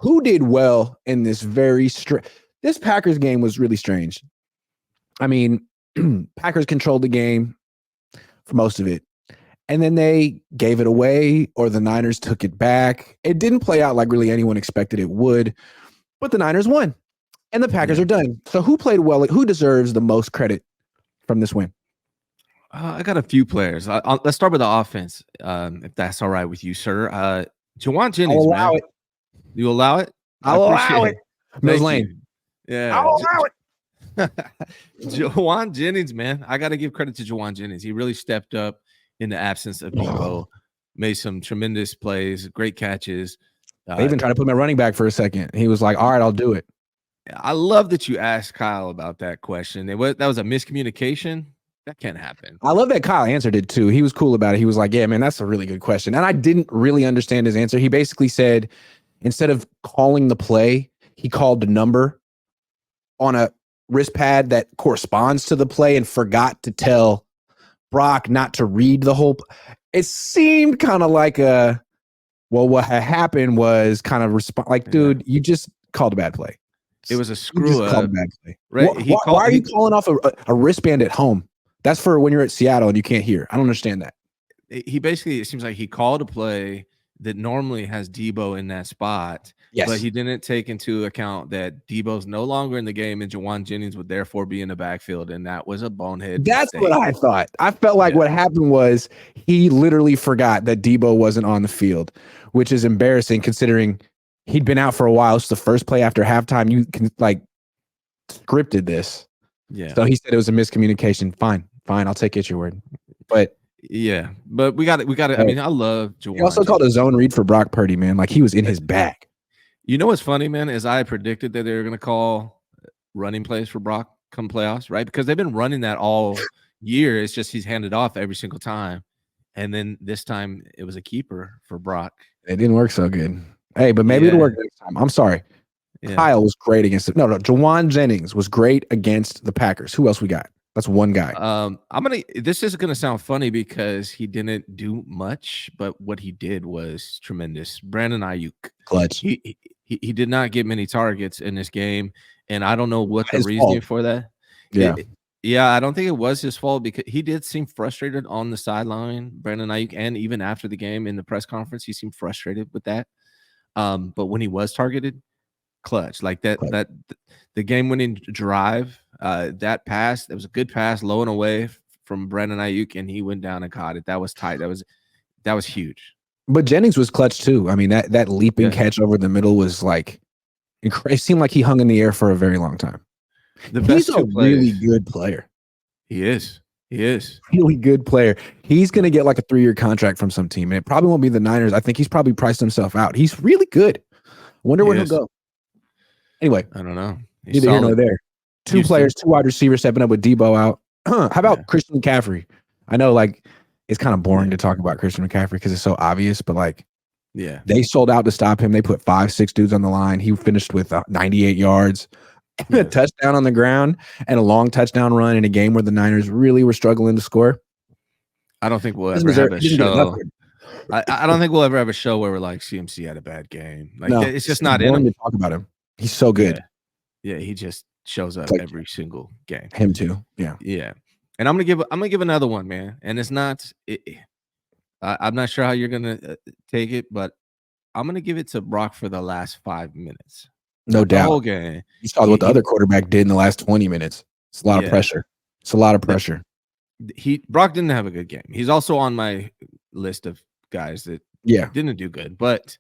who did well in this this Packers game was really strange. I mean, Packers controlled the game for most of it. And then they gave it away, or the Niners took it back. It didn't play out like really anyone expected it would, but the Niners won, and the Packers are done. So who played well? Who deserves the most credit from this win? I got a few players. Let's start with the offense, if that's all right with you, sir. Juwan Jennings, I'll allow man. it. You allow it? I'll allow it. Mills Lane. Yeah. I'll allow it. Juwan Jennings, man. I got to give credit to Juwan Jennings. He really stepped up in the absence of Debo. Made some tremendous plays, great catches. They even tried to put him at running back for a second. He was like, all right, I'll do it. I love that you asked Kyle about that question. That was a miscommunication. That can't happen. I love that Kyle answered it too. He was cool about it. He was like, yeah, man, that's a really good question. And I didn't really understand his answer. He basically said, instead of calling the play, he called the number on a wrist pad that corresponds to the play and forgot to tell Brock not to read the whole. It seemed kind of like what had happened was kind of like, dude, you just called a bad play. It was a screw up. Right? Why are you calling off a wristband at home? That's for when you're at Seattle and you can't hear. I don't understand that. He basically, it seems like he called a play that normally has Debo in that spot. Yes. But he didn't take into account that Debo's no longer in the game and Juwan Jennings would therefore be in the backfield. And that was a bonehead That's mistake. what I thought. I felt like what happened was he literally forgot that Debo wasn't on the field, which is embarrassing considering he'd been out for a while. It's the first play after halftime. You can scripted this. Yeah. So he said it was a miscommunication. Fine. I'll take it your word. But but we got it. I mean, I love Juwan. He also called a zone read for Brock Purdy, man. Like he was in his bag. You know what's funny, man, is I predicted that they were going to call running plays for Brock come playoffs, right? Because they've been running that all year. It's just he's handed off every single time. And then this time it was a keeper for Brock. It didn't work so good. Hey, but maybe it'll work next time. I'm sorry. Yeah. Kyle was great against it. No, Juwan Jennings was great against the Packers. Who else we got? That's one guy. This is gonna sound funny because he didn't do much, but what he did was tremendous. Brandon Ayuk. Clutch. He did not get many targets in this game, and I don't know what the reasoning for that. Yeah. I don't think it was his fault because he did seem frustrated on the sideline, Brandon Ayuk, and even after the game in the press conference, he seemed frustrated with that. But when he was targeted, clutch like that. The game-winning drive, that pass, it was a good pass, low and away from Brandon Ayuk, and he went down and caught it. That was tight. That was huge. But Jennings was clutch too. I mean, that leaping catch over the middle was like, it seemed like he hung in the air for a very long time. He's a really good player. He is. Really good player. He's going to get like a 3-year contract from some team, and it probably won't be the Niners. I think he's probably priced himself out. He's really good. Wonder where he'll go. Anyway, I don't know. Neither here nor there. Two players, 2 wide receivers stepping up with Debo out. How about Christian McCaffrey? I know it's kind of boring to talk about Christian McCaffrey because it's so obvious, but they sold out to stop him. They put 5-6 dudes on the line. He finished with 98 yards, a touchdown on the ground, and a long touchdown run in a game where the Niners really were struggling to score. I don't think we'll ever have a show. I don't think we'll ever have a show where we're like CMC had a bad game. It's just not in him to talk about him. He's so good. Yeah, he just shows up every single game. Him too. Yeah. And I'm gonna give another one, man. And it's not. I'm not sure how you're gonna take it, but I'm gonna give it to Brock for the last 5 minutes. No doubt. The whole game. You saw what the other quarterback did in the last 20 minutes. It's a lot of pressure. It's a lot of pressure. Brock didn't have a good game. He's also on my list of guys that didn't do good. But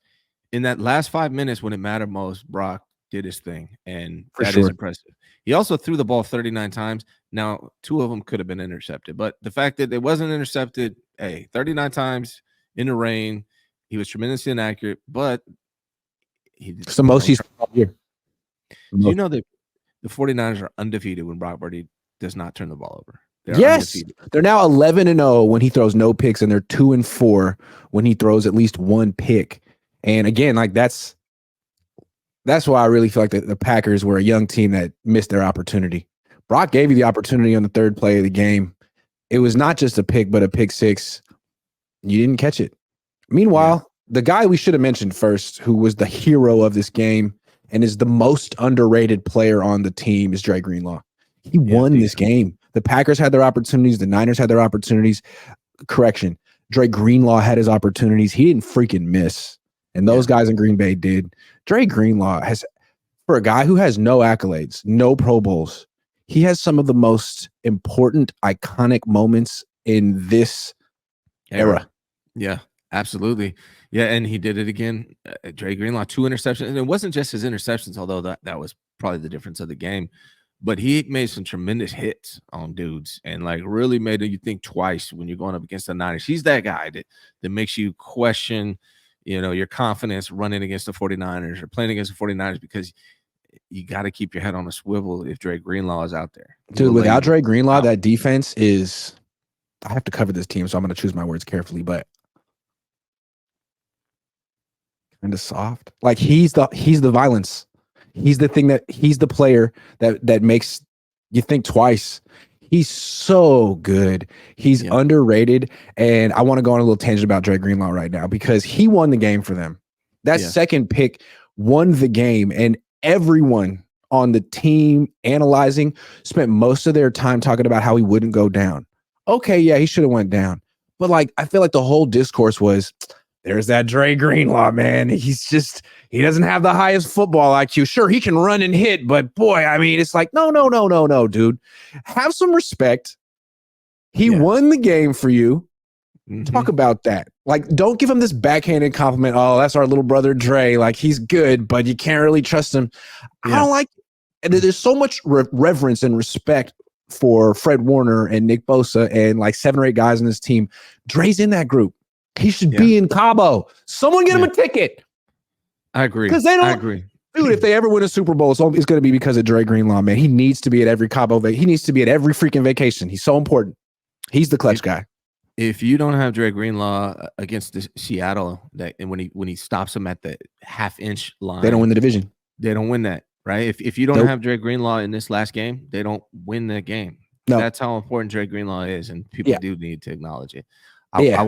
in that last 5 minutes when it mattered most, Brock did his thing, and that is impressive. He also threw the ball 39 times. Now, 2 of them could have been intercepted, but the fact that it wasn't intercepted, 39 times in the rain, he was tremendously inaccurate, but it's the most he's all year. Do you know that the 49ers are undefeated when Brock Purdy does not turn the ball over? Undefeated. They're now 11-0 when he throws no picks, and they're 2-4 when he throws at least 1 pick. And again, that's why I really feel like the Packers were a young team that missed their opportunity. Brock gave you the opportunity on the 3rd play of the game. It was not just a pick, but a pick 6. You didn't catch it. Meanwhile, the guy we should have mentioned first, who was the hero of this game and is the most underrated player on the team, is Dre Greenlaw. He won this game. The Packers had their opportunities. The Niners had their opportunities. Correction. Dre Greenlaw had his opportunities. He didn't freaking miss. And those guys in Green Bay did. Dre Greenlaw has, for a guy who has no accolades, no Pro Bowls, he has some of the most important, iconic moments in this era. Yeah, absolutely. Yeah, and he did it again. Dre Greenlaw, 2 interceptions. And it wasn't just his interceptions, although that was probably the difference of the game. But he made some tremendous hits on dudes and like really made you think twice when you're going up against the Niners. He's that guy that makes you question, your confidence running against the 49ers or playing against the 49ers, because you got to keep your head on a swivel if Dre Greenlaw is out there. Dude, without Dre Greenlaw, that defense is, I have to cover this team, so I'm going to choose my words carefully, but kind of soft. Like he's the violence. He's the thing he's the player that makes you think twice. He's so good. He's underrated. And I want to go on a little tangent about Dre Greenlaw right now because he won the game for them. That second pick won the game, and everyone on the team analyzing spent most of their time talking about how he wouldn't go down. Okay, yeah, he should have went down. But like, I feel like the whole discourse was, there's that Dre Greenlaw, man. He doesn't have the highest football IQ. Sure, he can run and hit, but boy, I mean, it's like, no, dude. Have some respect. He won the game for you. Talk about that. Like, don't give him this backhanded compliment. Oh, that's our little brother Dre. Like, he's good, but you can't really trust him. I don't like it. And there's so much reverence and respect for Fred Warner and Nick Bosa and like 7 or 8 guys in this team. Dre's in that group. He should be in Cabo. Someone get him a ticket. I agree. Because they don't. I agree. Dude, if they ever win a Super Bowl, it's going to be because of Dre Greenlaw, man. He needs to be at every Cabo. He needs to be at every freaking vacation. He's so important. He's the clutch guy. If you don't have Dre Greenlaw against the Seattle, and when he stops them at the half-inch line, they don't win the division. They don't win that, right? If you don't have Dre Greenlaw in this last game, they don't win the game. No. That's how important Dre Greenlaw is, and people do need to acknowledge it. I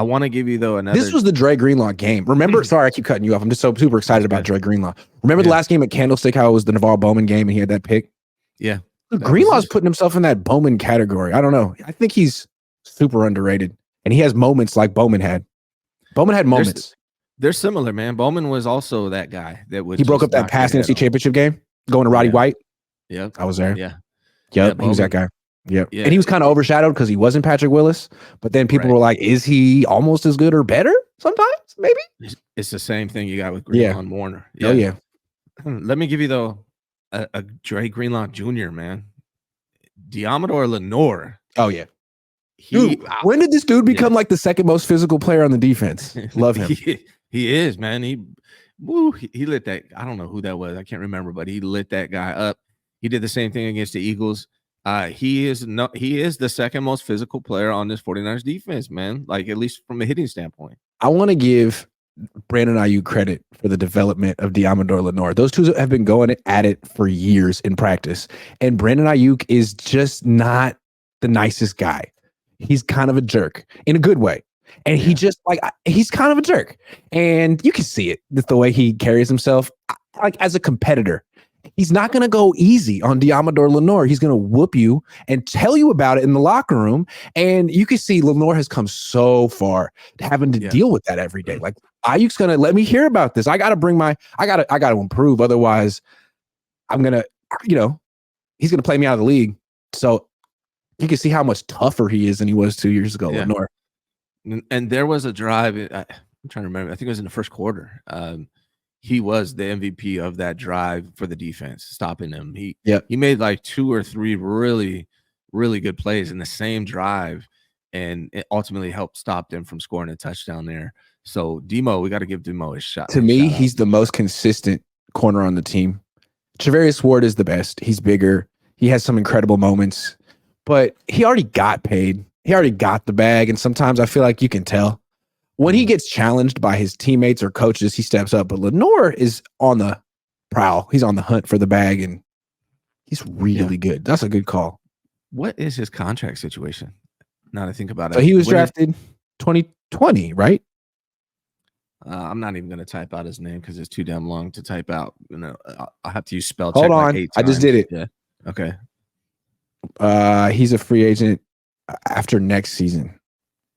want to give you, though, another. This was the Dre Greenlaw game. Remember, sorry, I keep cutting you off. I'm just so super excited about Dre Greenlaw. Remember the last game at Candlestick, how it was the Navarre Bowman game and he had that pick? Yeah. Greenlaw's putting himself in that Bowman category. I don't know. I think he's super underrated. And he has moments like Bowman had. Bowman had moments. They're similar, man. Bowman was also that guy that would. He broke up that past NFC Championship game going to Roddy White. Yep. I was there. Yeah. Yep. He was that guy. Yep. Yeah. And he was kind of overshadowed because he wasn't Patrick Willis. But then people were like, is he almost as good or better sometimes? Maybe. It's the same thing you got with Greenlaw and Warner. Yeah. Oh, yeah. Let me give you, though, a Dre Greenlaw Jr., man. Diamador Lenore. Oh, yeah. Dude, when did this dude become like the second most physical player on the defense? Love him. He is, man. He lit that. I don't know who that was. I can't remember, but he lit that guy up. He did the same thing against the Eagles. He is the second most physical player on this 49ers defense, man. Like, at least from a hitting standpoint. I want to give Brandon Ayuk credit for the development of Diamador Lenore. Those two have been going at it for years in practice. And Brandon Ayuk is just not the nicest guy. He's kind of a jerk in a good way. And he just he's kind of a jerk. And you can see it, the way he carries himself. Like, as a competitor, he's not going to go easy on Diamador Lenore. He's going to whoop you and tell you about it in the locker room. And you can see Lenore has come so far to having to deal with that every day. Like, Ayuk's going to let me hear about this. I got to improve. Otherwise, I'm going to, he's going to play me out of the league. So you can see how much tougher he is than he was 2 years ago, Lenore. And there was a drive. I'm trying to remember. I think it was in the first quarter. He was the MVP of that drive for the defense, stopping them. He made like 2 or 3 really, really good plays in the same drive, and it ultimately helped stop them from scoring a touchdown there. So Demo, we got to give Demo a shot. To me, he's the most consistent corner on the team. Travarius Ward is the best. He's bigger. He has some incredible moments, but he already got paid. He already got the bag, and sometimes I feel like you can tell. When he gets challenged by his teammates or coaches, he steps up. But Lenore is on the prowl. He's on the hunt for the bag, and he's really good. That's a good call. What is his contract situation? Now that I think about it. So he was drafted 2020, right? I'm not even gonna type out his name because it's too damn long to type out. You know, I'll have to use spell Hold check on. like 8 I just times. did it. Yeah. Okay. He's a free agent after next season.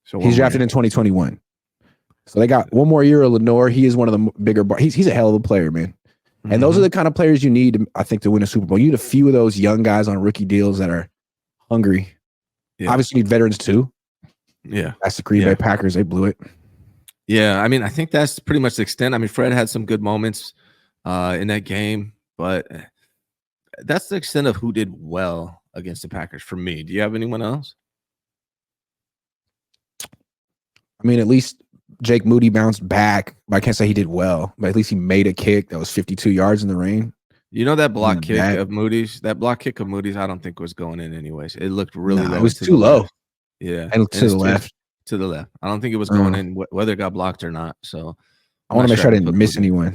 So he's drafted in 2021. So they got one more year of Lenore. He is one of the bigger. He's a hell of a player, man. And those are the kind of players you need, I think, to win a Super Bowl. You need a few of those young guys on rookie deals that are hungry. Yeah. Obviously, you need veterans too. Yeah. That's the Green Bay Packers. They blew it. Yeah. I mean, I think that's pretty much the extent. I mean, Fred had some good moments in that game, but that's the extent of who did well against the Packers for me. Do you have anyone else? I mean, at least Jake Moody bounced back, but I can't say he did well. But at least he made a kick that was 52 yards in the rain. You know that block kick of Moody's? That block kick of Moody's, I don't think was going in anyways. It looked really low. It was too low. Left. Yeah. And to the left. To the left. I don't think it was going in, whether it got blocked or not. So I want to make sure I didn't miss anyone.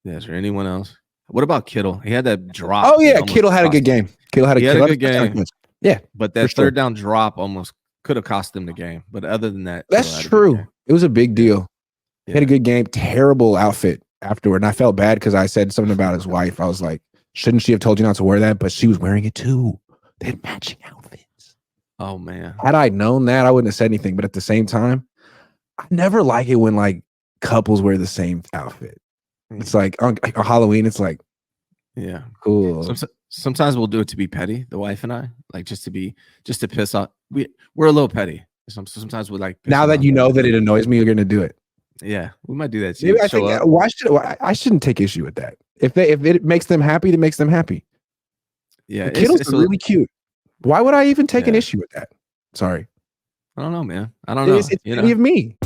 Yeah, is there anyone else? What about Kittle? He had that drop. Oh, yeah. Kittle had a good game. Kittle had a good game. Yeah. But that third down drop almost could have cost them the game. But other than that, that's true. It was a big deal. He had a good game. Terrible outfit afterward. And I felt bad because I said something about his wife. I was like, shouldn't she have told you not to wear that? But she was wearing it too. They had matching outfits. Oh, man. Had I known that, I wouldn't have said anything. But at the same time, I never like it when like couples wear the same outfit. It's like on Halloween, it's like, yeah, cool. Sometimes we'll do it to be petty, the wife and I, like just to piss off. We're a little petty. Sometimes we like. Now that you know that it annoys me, you're gonna do it. Yeah, we might do that too. Maybe I think I shouldn't take issue with that. If it makes them happy, it makes them happy. Yeah, Kittle's really cute. Why would I even take an issue with that? Sorry. I don't know, man. I don't know. It's any of me.